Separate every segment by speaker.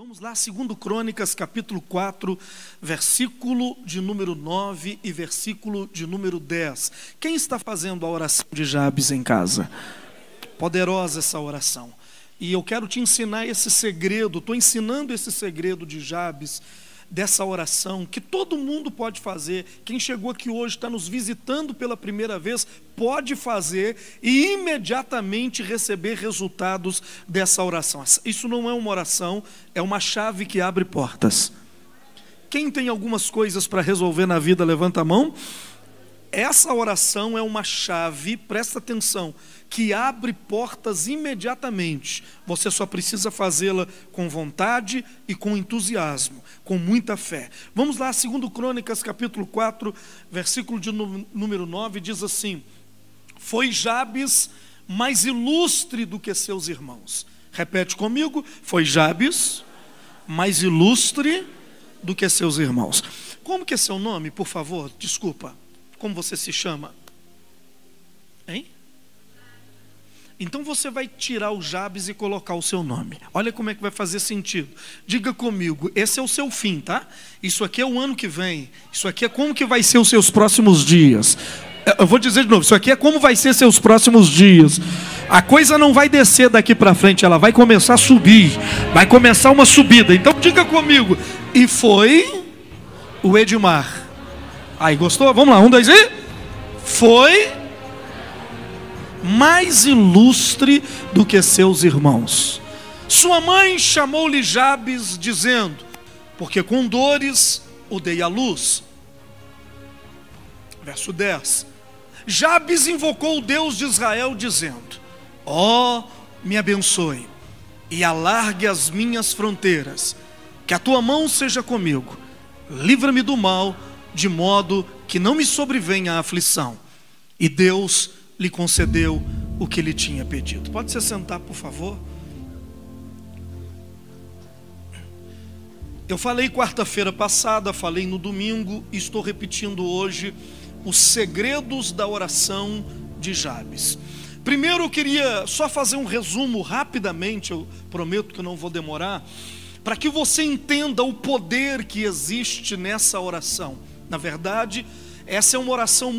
Speaker 1: Vamos lá, 2 Crônicas, capítulo 4, versículo de número 9 e versículo de número 10. Quem está fazendo a oração de Jabes em casa? Poderosa essa oração. E eu quero te ensinar esse segredo, estou ensinando esse segredo de Jabes, dessa oração, que todo mundo pode fazer. Quem chegou aqui hoje, está nos visitando pela primeira vez, pode fazer e imediatamente receber resultados dessa oração. Isso não é uma oração, é uma chave que abre portas. Quem tem algumas coisas para resolver na vida, levanta a mão. Essa oração é uma chave, presta atenção, que abre portas imediatamente. Você só precisa fazê-la com vontade e com entusiasmo, com muita fé. Vamos lá, 2 Crônicas, capítulo 4, versículo de número 9, diz assim: foi Jabes mais ilustre do que seus irmãos. Repete comigo: foi Jabes mais ilustre do que seus irmãos. Como que é seu nome, por favor? Desculpa. Como você se chama? Hein? Então você vai tirar o Jabes e colocar o seu nome. Olha como é que vai fazer sentido. Diga comigo, esse é o seu fim, tá? Isso aqui é o ano que vem. Isso aqui é como que vai ser os seus próximos dias. Eu vou dizer de novo, isso aqui é como vai ser seus próximos dias. A coisa não vai descer daqui para frente, ela vai começar a subir. Vai começar uma subida. Então diga comigo. E foi o Edmar. Aí, gostou? Vamos lá, 1, 2 e... foi mais ilustre do que seus irmãos. Sua mãe chamou-lhe Jabes, dizendo: porque com dores o dei à luz. Verso 10. Jabes invocou o Deus de Israel, dizendo: ó, me abençoe e alargue as minhas fronteiras, que a tua mão seja comigo, livra-me do mal, de modo que não me sobrevenha a aflição. E Deus lhe concedeu o que ele tinha pedido. Pode se sentar, por favor. Eu falei quarta-feira passada, falei no domingo, e estou repetindo hoje os segredos da oração de Jabes. Primeiro eu queria só fazer um resumo rapidamente, eu prometo que não vou demorar, para que você entenda o poder que existe nessa oração. Na verdade, essa é uma oração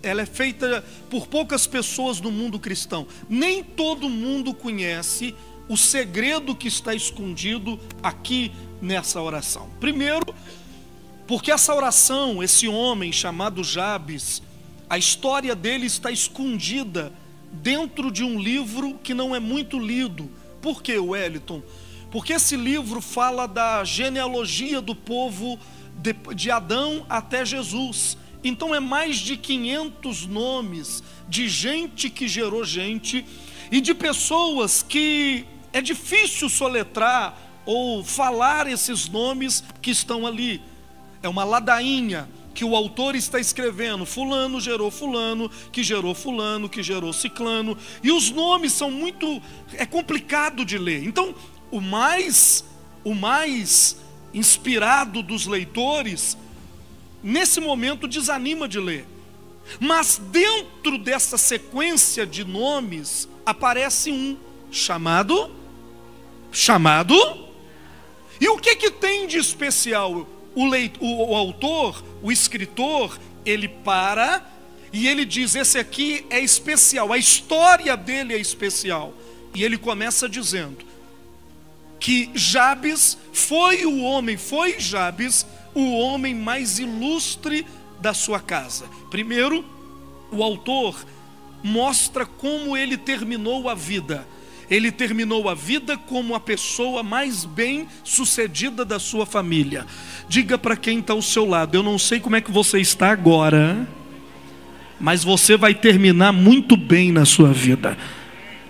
Speaker 1: ela é feita por poucas pessoas no mundo cristão. Nem todo mundo conhece o segredo que está escondido aqui nessa oração. Primeiro, porque essa oração, esse homem chamado Jabes, a história dele está escondida dentro de um livro que não é muito lido. Por quê, Wellington? Porque esse livro fala da genealogia do povo de Adão até Jesus. Então é mais de 500 nomes de gente que gerou gente e de pessoas que é difícil soletrar ou falar esses nomes que estão ali. É uma ladainha que o autor está escrevendo: fulano gerou fulano, que gerou fulano, que gerou ciclano, e os nomes são é complicado de ler. Então o mais inspirado dos leitores, nesse momento desanima de ler. Mas dentro dessa sequência de nomes, aparece um chamado. E o que tem de especial? O autor, o escritor, ele para e ele diz: esse aqui é especial, a história dele é especial. E ele começa dizendo que Jabes foi Jabes o homem mais ilustre da sua casa. Primeiro, o autor mostra como ele terminou a vida. Ele terminou a vida como a pessoa mais bem sucedida da sua família. Diga para quem está ao seu lado: eu não sei como é que você está agora, mas você vai terminar muito bem na sua vida.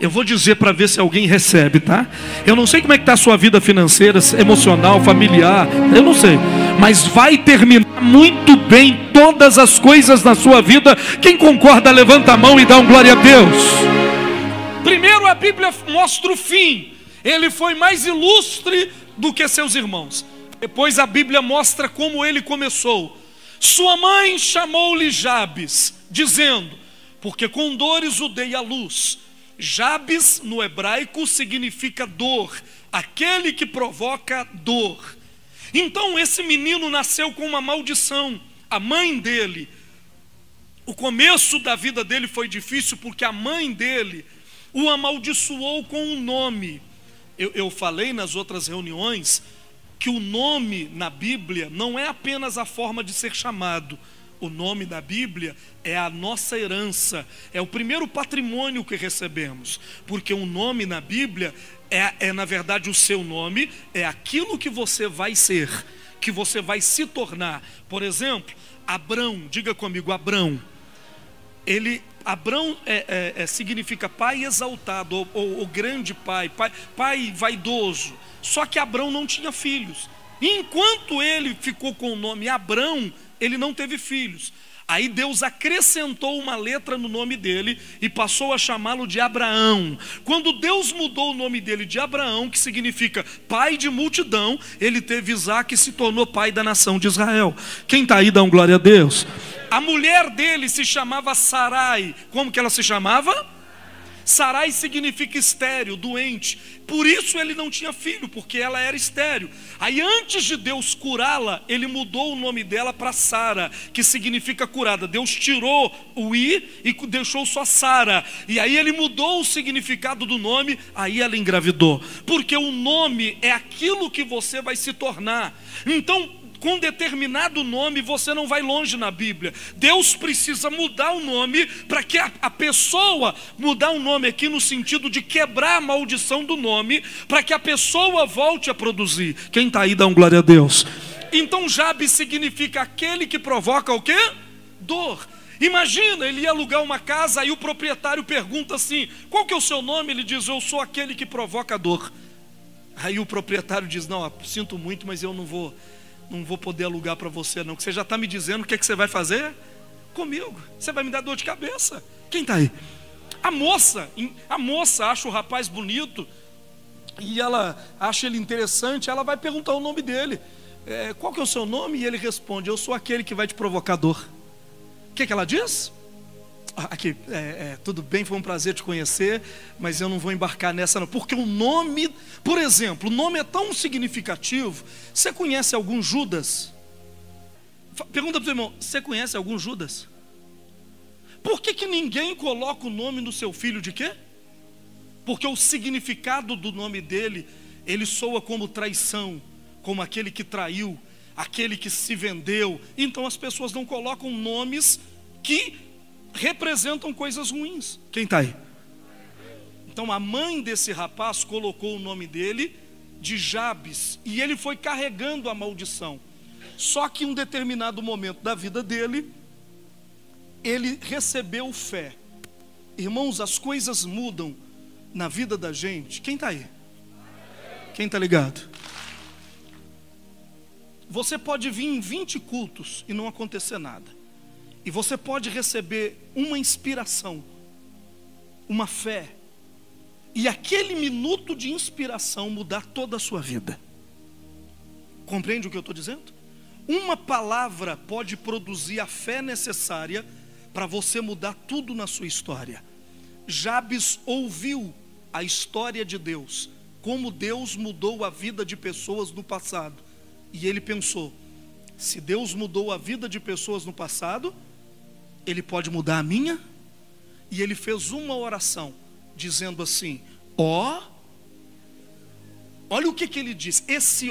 Speaker 1: Eu vou dizer para ver se alguém recebe, tá? Eu não sei como é que está a sua vida financeira, emocional, familiar, eu não sei. Mas vai terminar muito bem todas as coisas na sua vida. Quem concorda, levanta a mão e dá um glória a Deus. Primeiro a Bíblia mostra o fim. Ele foi mais ilustre do que seus irmãos. Depois a Bíblia mostra como ele começou. Sua mãe chamou-lhe Jabes, dizendo: porque com dores o dei à luz. Jabes no hebraico significa dor, aquele que provoca dor. Então esse menino nasceu com uma maldição. A mãe dele, o começo da vida dele foi difícil porque a mãe dele o amaldiçoou com um nome. Eu falei nas outras reuniões que o nome na Bíblia não é apenas a forma de ser chamado. O nome da Bíblia é a nossa herança, é o primeiro patrimônio que recebemos, porque o nome na Bíblia na verdade o seu nome, é aquilo que você vai ser, que você vai se tornar. Por exemplo, Abrão, diga comigo, Abrão. Abrão significa pai exaltado, ou grande pai vaidoso. Só que Abrão não tinha filhos. E enquanto ele ficou com o nome Abrão, ele não teve filhos. Aí Deus acrescentou uma letra no nome dele e passou a chamá-lo de Abraão. Quando Deus mudou o nome dele de Abraão, que significa pai de multidão, ele teve Isaac e se tornou pai da nação de Israel. Quem está aí, dá um glória a Deus. A mulher dele se chamava Sarai. Como que ela se chamava? Sarai significa estéril, doente. Por isso ele não tinha filho, porque ela era estéril. Aí antes de Deus curá-la, ele mudou o nome dela para Sara, que significa curada. Deus tirou o I e deixou só Sara. E aí ele mudou o significado do nome, aí ela engravidou. Porque o nome é aquilo que você vai se tornar. Então, com determinado nome você não vai longe na Bíblia. Deus precisa mudar o nome para que a pessoa, mudar o nome aqui no sentido de quebrar a maldição do nome, para que a pessoa volte a produzir. Quem está aí dá um glória a Deus. Então Jabes significa aquele que provoca o quê? Dor. Imagina, ele ia alugar uma casa, aí o proprietário pergunta assim, qual que é o seu nome? Ele diz, eu sou aquele que provoca dor. Aí o proprietário diz, não, sinto muito, mas eu não vou poder alugar para você não, que você já está me dizendo o que é que você vai fazer comigo, você vai me dar dor de cabeça. Quem está aí? A moça acha o rapaz bonito e ela acha ele interessante, ela vai perguntar o nome dele, qual que é o seu nome? E ele responde, eu sou aquele que vai te provocar dor. O que ela diz? Aqui, tudo bem, foi um prazer te conhecer, mas eu não vou embarcar nessa não, porque o nome, por exemplo, o nome é tão significativo. Você conhece algum Judas? Pergunta para o seu irmão, você conhece algum Judas? Por que ninguém coloca o nome no seu filho de quê? Porque o significado do nome dele, ele soa como traição, como aquele que traiu, aquele que se vendeu. Então as pessoas não colocam nomes que representam coisas ruins. Quem está aí? Então a mãe desse rapaz colocou o nome dele de Jabes, e ele foi carregando a maldição. Só que em um determinado momento da vida dele, ele recebeu fé. Irmãos, as coisas mudam na vida da gente. Quem está aí? Quem está ligado? Você pode vir em 20 cultos e não acontecer nada. E você pode receber uma inspiração, uma fé, e aquele minuto de inspiração mudar toda a sua vida. Compreende o que eu estou dizendo? Uma palavra pode produzir a fé necessária para você mudar tudo na sua história. Jabes ouviu a história de Deus, como Deus mudou a vida de pessoas no passado. E ele pensou, se Deus mudou a vida de pessoas no passado, Ele pode mudar a minha. E ele fez uma oração, dizendo assim, olha o que ele diz. Esse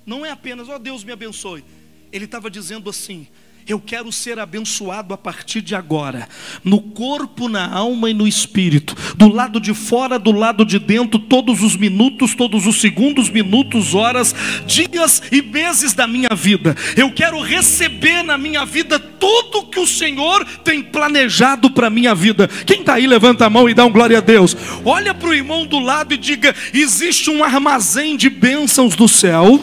Speaker 1: não é apenas, Deus me abençoe. Ele estava dizendo assim, eu quero ser abençoado a partir de agora, no corpo, na alma e no espírito, do lado de fora, do lado de dentro, todos os minutos, todos os segundos, minutos, horas, dias e meses da minha vida. Eu quero receber na minha vida tudo que o Senhor tem planejado para a minha vida. Quem está aí, levanta a mão e dá um glória a Deus. Olha para o irmão do lado e diga, existe um armazém de bênçãos do céu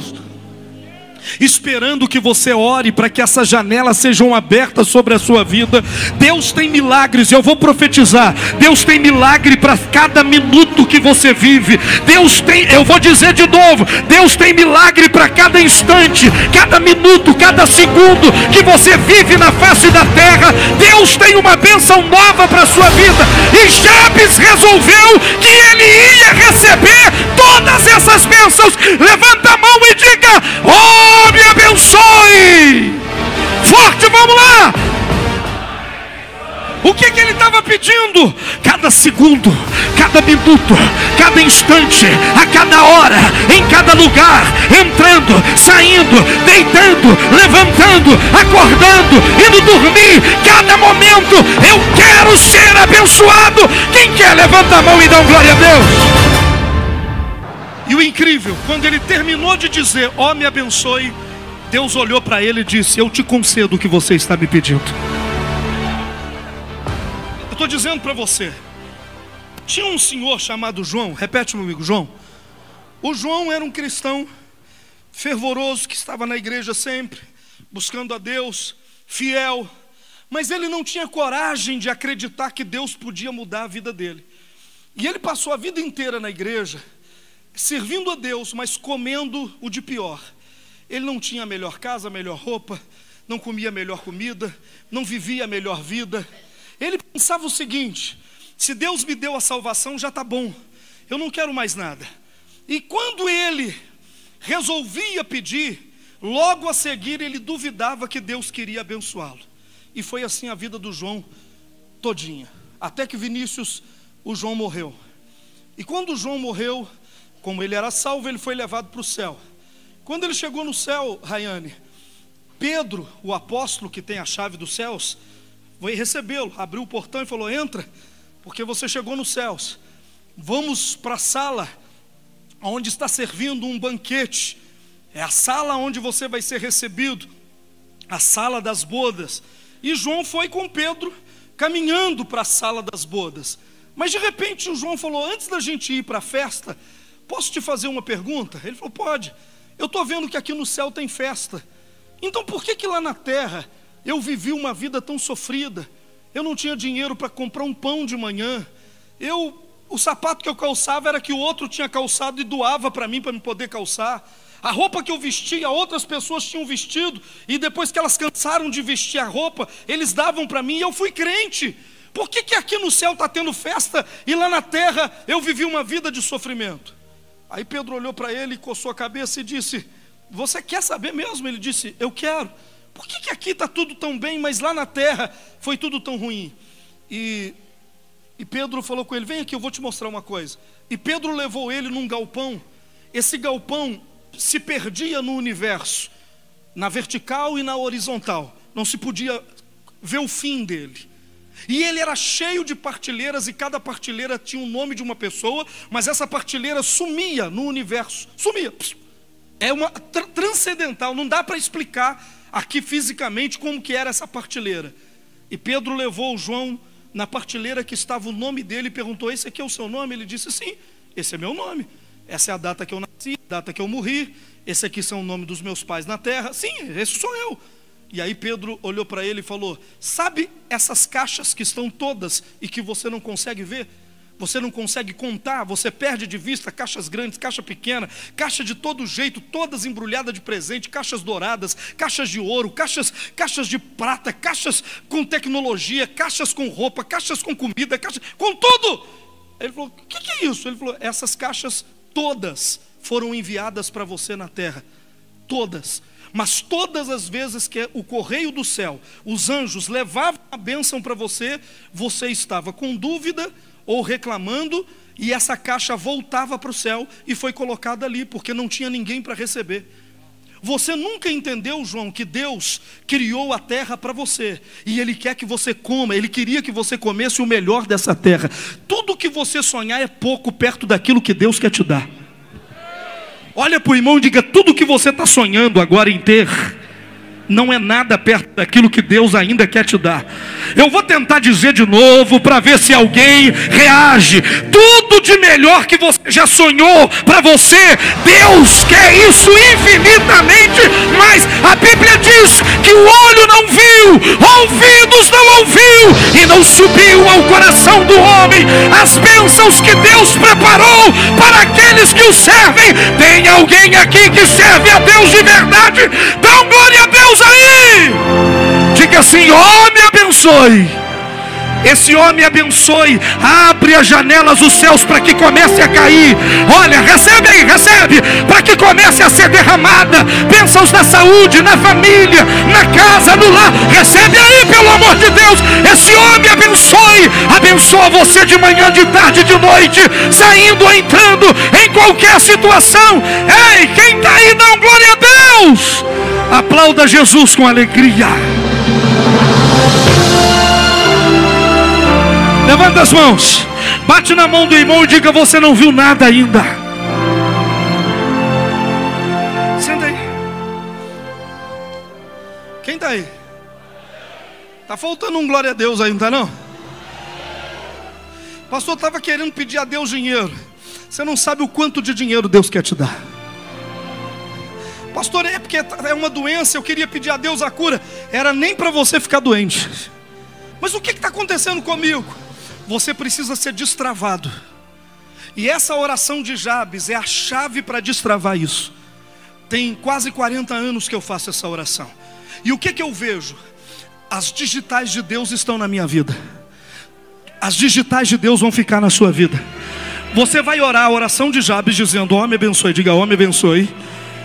Speaker 1: esperando que você ore para que essas janelas sejam abertas sobre a sua vida. Deus tem milagres, eu vou profetizar. Deus tem milagre para cada minuto que você vive. Deus tem, eu vou dizer de novo, Deus tem milagre para cada instante, cada minuto, cada segundo que você vive na face da terra. Deus tem uma bênção nova para a sua vida. E Jabes resolveu que ele ia receber todas essas bênçãos. Levanta a mão e diga: oh, me abençoe. Forte, vamos lá. O que ele estava pedindo? Cada segundo, cada minuto, cada instante, a cada hora, em cada lugar, entrando, saindo, deitando, levantando, acordando, indo dormir, cada momento, eu quero ser abençoado. Quem quer, levanta a mão e dá glória a Deus. E o incrível, quando ele terminou de dizer, ó, me abençoe, Deus olhou para ele e disse: eu te concedo o que você está me pedindo. Eu estou dizendo para você, tinha um senhor chamado João, repete comigo, João. O João era um cristão fervoroso, que estava na igreja sempre, buscando a Deus, fiel, mas ele não tinha coragem de acreditar que Deus podia mudar a vida dele. E ele passou a vida inteira na igreja, servindo a Deus, mas comendo o de pior. Ele não tinha a melhor casa, a melhor roupa, não comia a melhor comida, não vivia a melhor vida. Ele pensava o seguinte: se Deus me deu a salvação, já está bom, eu não quero mais nada. E quando ele resolvia pedir, logo a seguir ele duvidava que Deus queria abençoá-lo. E foi assim a vida do João todinha, até que Vinícius, o João, morreu. E quando o João morreu, como ele era salvo, ele foi levado para o céu. Quando ele chegou no céu, Rayane, Pedro, o apóstolo que tem a chave dos céus, foi recebê-lo, abriu o portão e falou: entra, porque você chegou nos céus. Vamos para a sala onde está servindo um banquete. É a sala onde você vai ser recebido, a sala das bodas. E João foi com Pedro, caminhando para a sala das bodas. Mas de repente o João falou: antes da gente ir para a festa, posso te fazer uma pergunta? Ele falou: pode. Eu estou vendo que aqui no céu tem festa. Então por que lá na terra eu vivi uma vida tão sofrida? Eu não tinha dinheiro para comprar um pão de manhã. O sapato que eu calçava era que o outro tinha calçado e doava para mim, para me poder calçar. A roupa que eu vestia, outras pessoas tinham vestido, e depois que elas cansaram de vestir a roupa, eles davam para mim, e eu fui crente. Por que aqui no céu está tendo festa e lá na terra eu vivi uma vida de sofrimento? Aí Pedro olhou para ele, coçou a cabeça e disse: você quer saber mesmo? Ele disse: eu quero. Por que aqui está tudo tão bem, mas lá na terra foi tudo tão ruim? E Pedro falou com ele: vem aqui, eu vou te mostrar uma coisa. E Pedro levou ele num galpão. Esse galpão se perdia no universo, na vertical e na horizontal. Não se podia ver o fim dele. E ele era cheio de partilheiras, e cada partilheira tinha o nome de uma pessoa, mas essa partilheira sumia no universo. Sumia. É uma transcendental, não dá para explicar aqui fisicamente como que era essa partilheira. E Pedro levou o João na partilheira que estava o nome dele e perguntou: esse aqui é o seu nome? Ele disse: sim, esse é meu nome. Essa é a data que eu nasci, a data que eu morri. Esse aqui são o nome dos meus pais na terra. Sim, esse sou eu. E aí Pedro olhou para ele e falou: sabe essas caixas que estão todas e que você não consegue ver? Você não consegue contar, você perde de vista caixas grandes, caixa pequena, caixa de todo jeito, todas embrulhadas de presente, caixas douradas, caixas de ouro, caixas de prata, caixas com tecnologia, caixas com roupa, caixas com comida, caixas com tudo. Ele falou: o que é isso? Ele falou: essas caixas todas foram enviadas para você na terra, todas. Mas todas as vezes que o correio do céu, os anjos levavam a bênção para você, você estava com dúvida ou reclamando, e essa caixa voltava para o céu e foi colocada ali, porque não tinha ninguém para receber. Você nunca entendeu, João, que Deus criou a terra para você, e Ele quer que você coma, Ele queria que você comesse o melhor dessa terra. Tudo que você sonhar é pouco perto daquilo que Deus quer te dar. Olha para o irmão e diga: tudo que você está sonhando agora em ter não é nada perto daquilo que Deus ainda quer te dar. Eu vou tentar dizer de novo para ver se alguém reage. Tudo de melhor que você já sonhou para você, Deus quer isso infinitamente mais. A Bíblia diz que o olho não viu, ouvidos não ouviu e não subiu ao coração do homem as bênçãos que Deus preparou para aqueles que o servem. Tem alguém aqui que serve a Deus de verdade? Dá um glória a Deus aí. Diga assim: ó, me abençoe. Esse homem abençoe, abre as janelas dos céus para que comece a cair. Olha, recebe aí, recebe, para que comece a ser derramada bênçãos na saúde, na família, na casa, no lar. Recebe aí, pelo amor de Deus. Esse homem abençoe, abençoa você de manhã, de tarde, de noite, saindo ou entrando em qualquer situação. Ei, quem está aí, dá um glória a Deus. Aplauda Jesus com alegria. Levanta as mãos, bate na mão do irmão e diga: você não viu nada ainda. Senta aí. Quem está aí? Está faltando um glória a Deus aí, não está não? Pastor, estava querendo pedir a Deus dinheiro. Você não sabe o quanto de dinheiro Deus quer te dar. Pastor, é porque é uma doença, eu queria pedir a Deus a cura. Era nem para você ficar doente. Mas o que está acontecendo comigo? Você precisa ser destravado. E essa oração de Jabes é a chave para destravar isso. Tem quase 40 anos que eu faço essa oração. E o que eu vejo? As digitais de Deus estão na minha vida. As digitais de Deus vão ficar na sua vida. Você vai orar a oração de Jabes dizendo: ó, me abençoe. Diga: ó, me abençoe,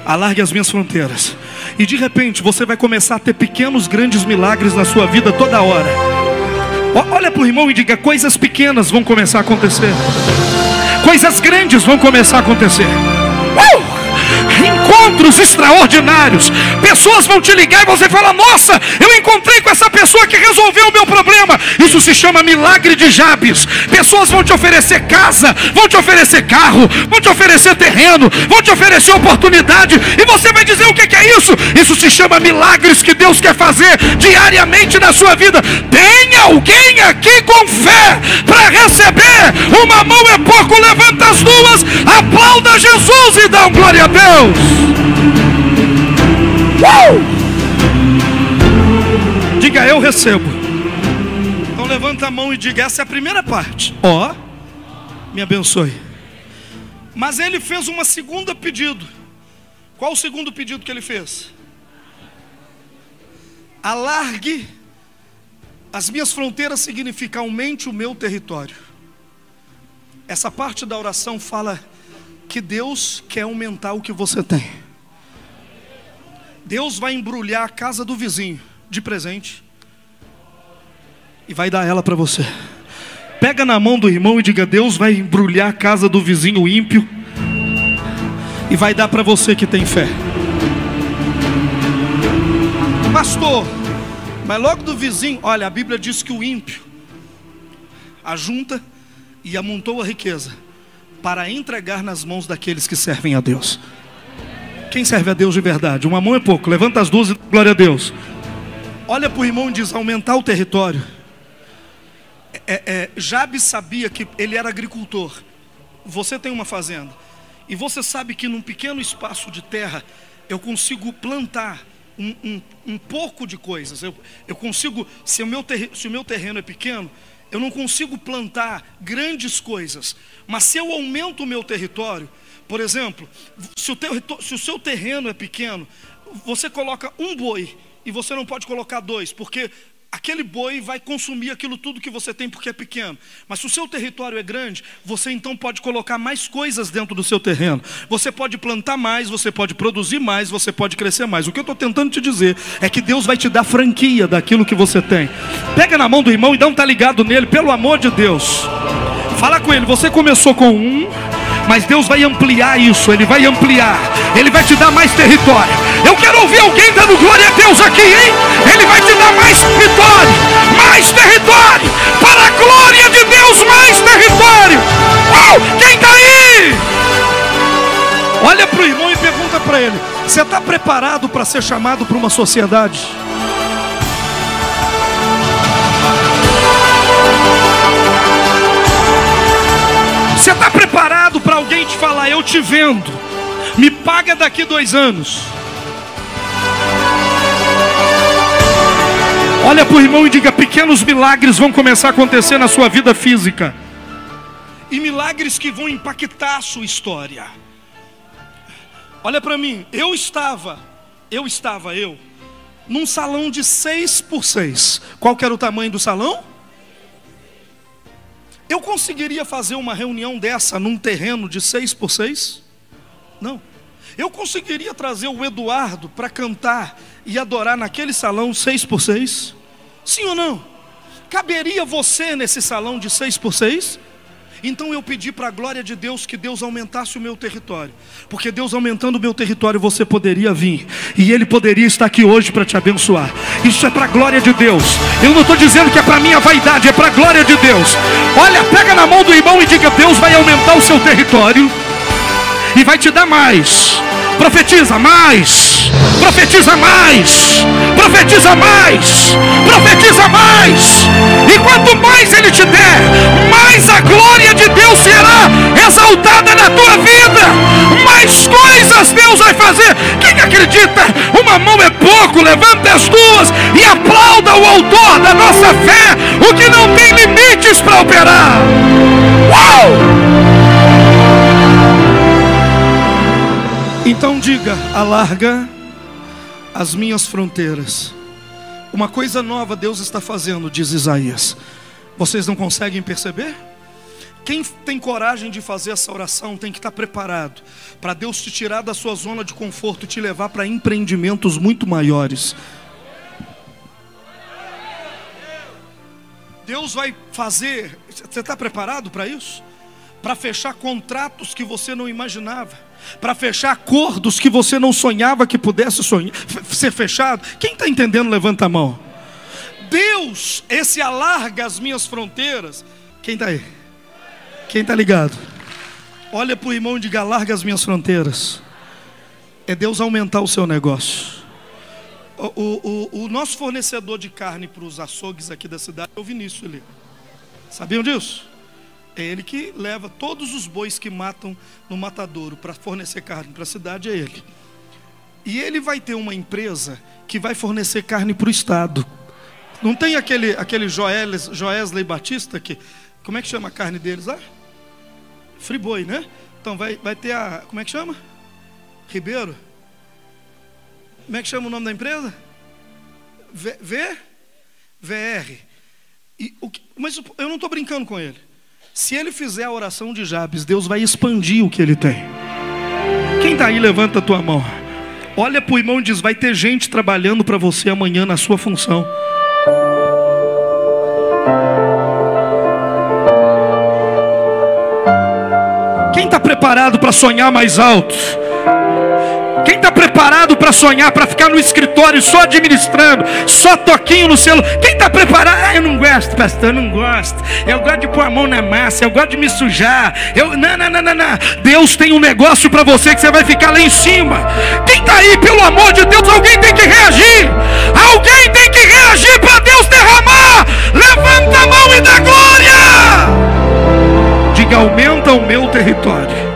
Speaker 1: alargue as minhas fronteiras. E de repente você vai começar a ter pequenos, grandes milagres na sua vida toda hora. Olha para o irmão e diga: coisas pequenas vão começar a acontecer. Coisas grandes vão começar a acontecer. Encontros extraordinários. Pessoas vão te ligar e você fala: nossa, eu encontrei com essa pessoa que resolveu o meu problema. Isso se chama milagre de Jabes. Pessoas vão te oferecer casa, vão te oferecer carro, vão te oferecer terreno, vão te oferecer oportunidade. E você vai dizer: o que é isso? Isso se chama milagres que Deus quer fazer diariamente na sua vida. Tem alguém aqui com fé para receber? Uma mão é pouco, levanta as duas, aplauda Jesus e dá um glória a Deus. Diga: eu recebo. Então levanta a mão e diga: essa é a primeira parte. Ó, me abençoe. Mas ele fez uma segunda pedido. Qual o segundo pedido que ele fez? Alargue as minhas fronteiras significa aumente o meu território. Essa parte da oração fala que Deus quer aumentar o que você tem. Deus vai embrulhar a casa do vizinho de presente e vai dar ela para você. Pega na mão do irmão e diga: Deus vai embrulhar a casa do vizinho ímpio e vai dar para você que tem fé. Pastor, mas logo do vizinho, olha, a Bíblia diz que o ímpio ajunta e amontou a riqueza para entregar nas mãos daqueles que servem a Deus. Quem serve a Deus de verdade? Uma mão é pouco, levanta as duas e glória a Deus. Olha para o irmão e diz: aumentar o território. Jabes sabia que ele era agricultor. Você tem uma fazenda e você sabe que num pequeno espaço de terra eu consigo plantar um pouco de coisas. Eu consigo, se o meu terreno é pequeno, eu não consigo plantar grandes coisas. Mas se eu aumento o meu território, por exemplo, se o seu terreno é pequeno, você coloca um boi e você não pode colocar dois, porque aquele boi vai consumir aquilo tudo que você tem porque é pequeno. Mas se o seu território é grande, você então pode colocar mais coisas dentro do seu terreno. Você pode plantar mais, você pode produzir mais, você pode crescer mais. O que eu estou tentando te dizer é que Deus vai te dar franquia daquilo que você tem. Pega na mão do irmão e dá um tá ligado nele, pelo amor de Deus. Fala com ele: você começou com mas Deus vai ampliar isso, Ele vai ampliar, Ele vai te dar mais território. Eu quero ouvir alguém dando glória a Deus aqui, hein? Ele vai te dar mais vitória, mais território, para a glória de Deus, mais território. Quem está aí? Olha para o irmão e pergunta para para ele: você está preparado para ser chamado para uma sociedade? Você está preparado para alguém te falar: eu te vendo, me paga daqui 2 anos? Olha para o irmão e diga: pequenos milagres vão começar a acontecer na sua vida física, e milagres que vão impactar a sua história. Olha para mim, eu estava num salão de 6x6. Qual que era o tamanho do salão? Eu conseguiria fazer uma reunião dessa num terreno de 6x6? Não. Eu conseguiria trazer o Eduardo para cantar e adorar naquele salão 6x6? Sim ou não? Caberia você nesse salão de 6x6? Então eu pedi para a glória de Deus que Deus aumentasse o meu território, porque Deus aumentando o meu território, você poderia vir, e Ele poderia estar aqui hoje para te abençoar. Isso é para a glória de Deus. Eu não estou dizendo que é para minha vaidade, é para a glória de Deus. Olha, pega na mão do irmão e diga: Deus vai aumentar o seu território e vai te dar mais. Profetiza mais, profetiza mais, profetiza mais, profetiza mais. E quanto mais Ele te der, mais a glória de Deus será exaltada na tua vida. Mais coisas Deus vai fazer. Quem acredita? Uma mão é pouco, levanta as duas e aplauda o autor da nossa fé, o que não tem limites para operar. Uau! Então diga: alarga as minhas fronteiras. Uma coisa nova Deus está fazendo, diz Isaías. Vocês não conseguem perceber? Quem tem coragem de fazer essa oração tem que estar preparado para Deus te tirar da sua zona de conforto e te levar para empreendimentos muito maiores. Deus vai fazer. Você está preparado para isso? Para fechar contratos que você não imaginava, para fechar acordos que você não sonhava que pudesse ser fechado. Quem está entendendo, levanta a mão. Deus, esse alarga as minhas fronteiras. Quem está aí? Quem está ligado? Olha para o irmão e diga: alarga as minhas fronteiras. É Deus aumentar o seu negócio. O nosso fornecedor de carne para os açougues aqui da cidade é o Vinícius ali. Sabiam disso? É ele que leva todos os bois que matam no matadouro para fornecer carne para a cidade, é ele. E ele vai ter uma empresa que vai fornecer carne para o estado. Não tem aquele Joesley Batista que, como é que chama a carne deles lá? Friboi, né? Então vai ter a, como é que chama? Ribeiro? Como é que chama o nome da empresa? VR. Mas eu não estou brincando com ele. Se ele fizer a oração de Jabes, Deus vai expandir o que ele tem. Quem está aí, levanta a tua mão. Olha para o irmão e diz: vai ter gente trabalhando para você amanhã na sua função. Quem está preparado para sonhar mais alto? Quem está preparado para sonhar, para ficar no escritório só administrando, só toquinho no celular? Quem está preparado? Ah, eu não gosto, pastor, eu não gosto. Eu gosto de pôr a mão na massa, eu gosto de me sujar. Não. Deus tem um negócio para você que você vai ficar lá em cima. Quem está aí, pelo amor de Deus, alguém tem que reagir. Alguém tem que reagir para Deus derramar. Levanta a mão e dá glória. Diga: aumenta o meu território.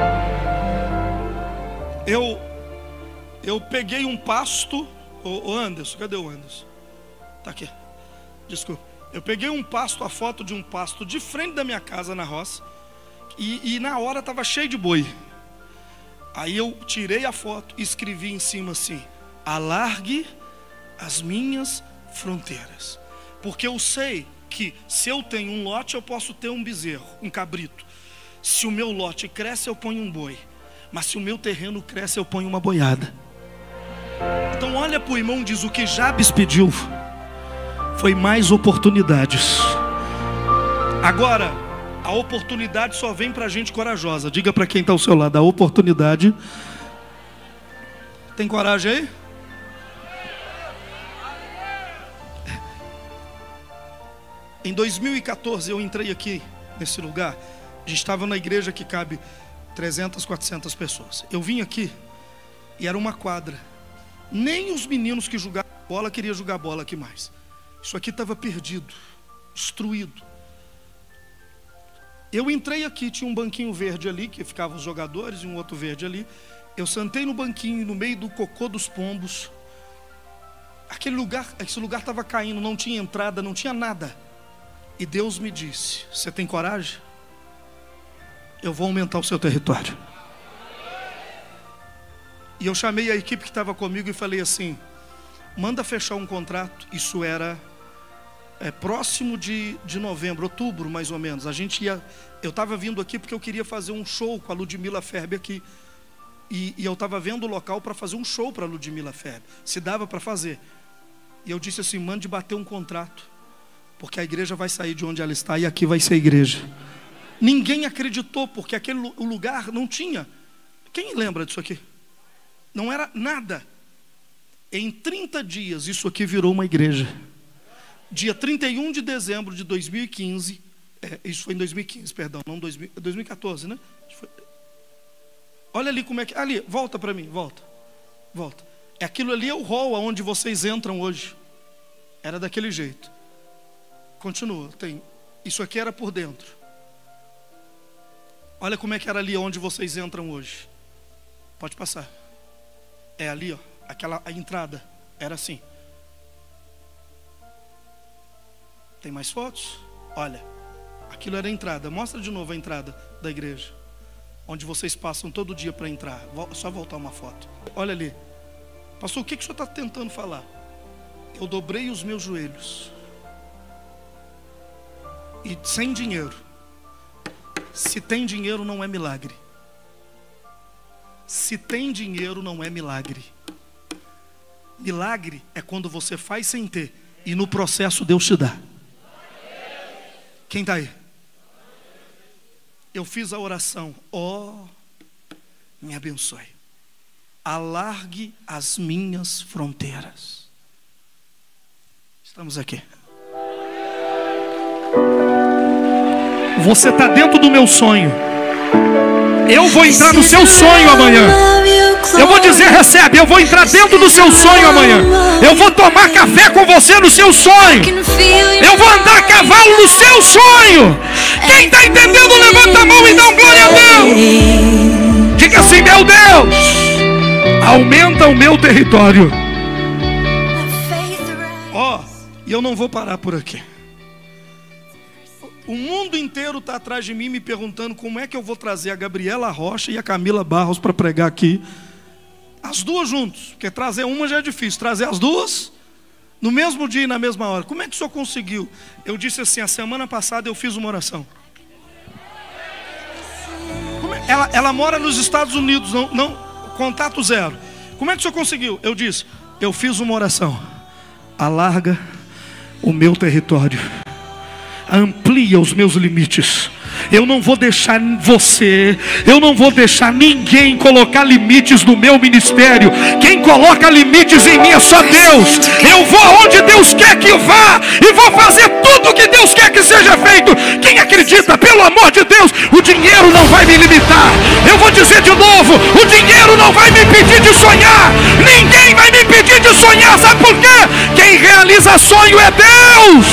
Speaker 1: Eu peguei um pasto. Ô Anderson, cadê o Anderson? Tá aqui, desculpa. Eu peguei um pasto, a foto de um pasto de frente da minha casa na roça. E na hora estava cheio de boi. Aí eu tirei a foto e escrevi em cima assim: alargue as minhas fronteiras. Porque eu sei que se eu tenho um lote, eu posso ter um bezerro, um cabrito. Se o meu lote cresce, eu ponho um boi. Mas se o meu terreno cresce, eu ponho uma boiada. Então olha para o irmão e diz: o que Jabes pediu foi mais oportunidades. Agora, a oportunidade só vem para gente corajosa. Diga para quem está ao seu lado: a oportunidade. Tem coragem aí? Em 2014 eu entrei aqui nesse lugar. A gente estava na igreja que cabe 300, 400 pessoas. Eu vim aqui E era uma quadra. Nem os meninos que jogavam bola queriam jogar bola aqui mais. Isso aqui estava perdido, destruído. Eu entrei aqui, tinha um banquinho verde ali, que ficavam os jogadores, e um outro verde ali. Eu sentei no banquinho, no meio do cocô dos pombos. Esse lugar estava caindo, não tinha entrada, não tinha nada. E Deus me disse: você tem coragem? Eu vou aumentar o seu território. E eu chamei a equipe que estava comigo e falei assim: manda fechar um contrato. Isso era próximo de novembro, outubro mais ou menos. Eu estava vindo aqui porque eu queria fazer um show com a Ludmila Ferber aqui. E eu estava vendo o local para fazer um show para a Ludmila Ferber, se dava para fazer. E eu disse assim: mande bater um contrato, porque a igreja vai sair de onde ela está e aqui vai ser a igreja. Ninguém acreditou, porque o lugar não tinha. Quem lembra disso aqui? Não era nada. Em 30 dias isso aqui virou uma igreja. Dia 31 de dezembro de 2015, isso foi em 2015, perdão, não 2014, né? Olha ali como é que... Ali, volta para mim, volta. Aquilo ali é o hall onde vocês entram hoje. Era daquele jeito. Continua, isso aqui era por dentro. Olha como é que era ali onde vocês entram hoje. Pode passar. É ali, ó. A entrada era assim. Tem mais fotos? Olha, aquilo era a entrada. Mostra de novo a entrada da igreja, onde vocês passam todo dia para entrar. Só voltar uma foto. Olha ali. Pastor, o que o senhor está tentando falar? Eu dobrei os meus joelhos. E sem dinheiro. Se tem dinheiro não é milagre. Se tem dinheiro não é milagre. Milagre é quando você faz sem ter e no processo Deus te dá. Quem está aí? Eu fiz a oração: me abençoe, alargue as minhas fronteiras. Estamos aqui. Você está dentro do meu sonho. Eu vou entrar no seu sonho amanhã. Eu vou dizer: recebe. Eu vou entrar dentro do seu sonho amanhã. Eu vou tomar café com você no seu sonho. Eu vou andar a cavalo no seu sonho. Quem está entendendo, levanta a mão e dá um glória a Deus. Diga assim: meu Deus, aumenta o meu território. E eu não vou parar por aqui. O mundo inteiro está atrás de mim me perguntando como é que eu vou trazer a Gabriela Rocha e a Camila Barros para pregar aqui. As duas juntos, porque trazer uma já é difícil. Trazer as duas no mesmo dia e na mesma hora. Como é que o senhor conseguiu? Eu disse assim: a semana passada eu fiz uma oração. Ela mora nos Estados Unidos, não, contato zero. Como é que o senhor conseguiu? Eu disse: eu fiz uma oração. Alarga o meu território. Amplia os meus limites. Eu não vou deixar eu não vou deixar ninguém colocar limites no meu ministério. Quem coloca limites em mim é só Deus. Eu vou aonde Deus quer que eu vá e vou fazer tudo o que Deus quer que seja feito. Quem acredita, pelo amor de Deus, o dinheiro não vai me limitar. Eu vou dizer de novo: o dinheiro não vai me impedir de sonhar. Ninguém vai me impedir de sonhar. Sabe por quê? Quem realiza sonho é Deus.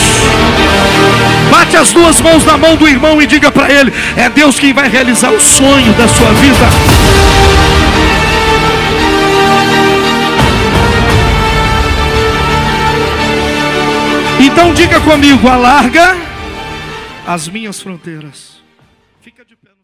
Speaker 1: Bate as duas mãos na mão do irmão e diga para ele: é Deus quem vai realizar o sonho da sua vida. Então diga comigo: alarga as minhas fronteiras. Fica de pé.